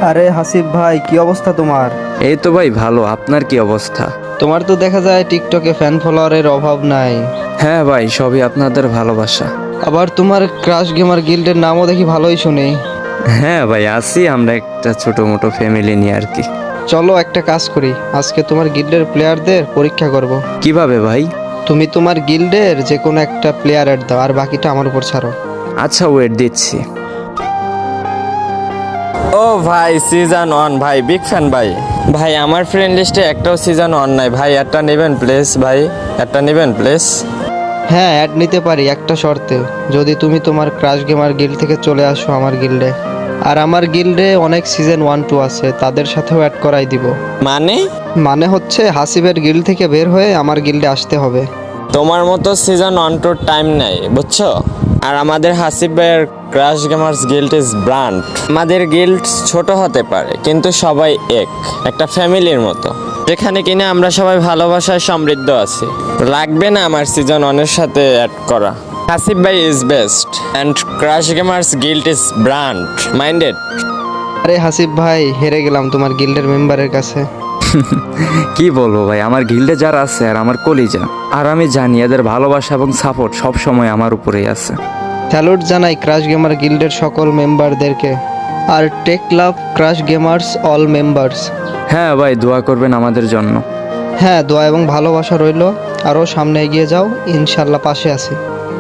আরে হাসিব ভাই, কি অবস্থা তোমার? এই তো ভাই ভালো। আপনার কি অবস্থা? তোমার তো দেখা যায় টিকটকে ফ্যান ফলোয়ারের অভাব নাই। হ্যাঁ ভাই, সবই আপনাদের ভালোবাসা। আবার তোমার ক্রাশ গেমার গিল্ডের নামও দেখি ভালোই শুনি। হ্যাঁ ভাই, আছি আমরা একটা ছোট মোটো ফ্যামিলি নিয়ে আর কি। চলো একটা কাজ করি, আজকে তোমার গিল্ডের প্লেয়ারদের পরীক্ষা করব। কিভাবে ভাই? তুমি তোমার গিল্ডের যে কোনো একটা প্লেয়ার অ্যাড দাও আর বাকিটা আমার উপর ছাড়ো। আচ্ছা, ওয়েট দিচ্ছি। ও ভাই, সিজন 1 ভাই, বিগ ফ্যান ভাই। ভাই আমার ফ্রেন্ড লিস্টে একটাও সিজন 1 নাই ভাই, একটা নেবেন প্লিজ ভাই, একটা নেবেন প্লিজ। হ্যাঁ, অ্যাড নিতে পারি একটা শর্তে, যদি তুমি তোমার ক্রাশ গেমার গিল্ড থেকে চলে আসো আমার গিল্ডে। আর আমার গিল্ডে অনেক সিজন 1-2 আছে, তাদের সাথেও অ্যাড করাই দিব। মানে? মানে হচ্ছে হাসিবের গিল্ড থেকে বের হয়ে আমার গিল্ডে আসতে হবে। তোমার মতো সিজন 1-2 টাইম নাই বুঝছো। আর আমাদের হাসিব ভাইয়ের crash gamers guild is brand. আমাদের গিল্ড ছোট হতে পারে কিন্তু সবাই একটা ফ্যামিলির মতো, যেখানে কিনা আমরা সবাই ভালোবাসায় সমৃদ্ধ আছি। লাগবে না আমার সিজন 1-এর সাথে অ্যাড করা। হাসিব ভাই is best and crash gamers guild is brand minded. আরে হাসিব ভাই, হেরে গেলাম তোমার গিল্ডের মেম্বারের কাছে। কি বলবো ভাই, আমার গিল্ডে যারা আছে আর আমার কলিজা, আর আমি জানি এদের ভালোবাসা এবং সাপোর্ট সব সময় আমার উপরেই আছে। স্যালুট জানাই ক্রাশ গেমার গিল্ডের সকল মেম্বারদেরকে। আর টেক লাভ ক্রাশ গেমার্স অল মেম্বার্স। হ্যাঁ ভাই, দোয়া করবেন আমাদের জন্য। হ্যাঁ, দোয়া এবং ভালোবাসা রইল। আরও সামনে এগিয়ে যাও, ইনশাল্লাহ পাশে আছি।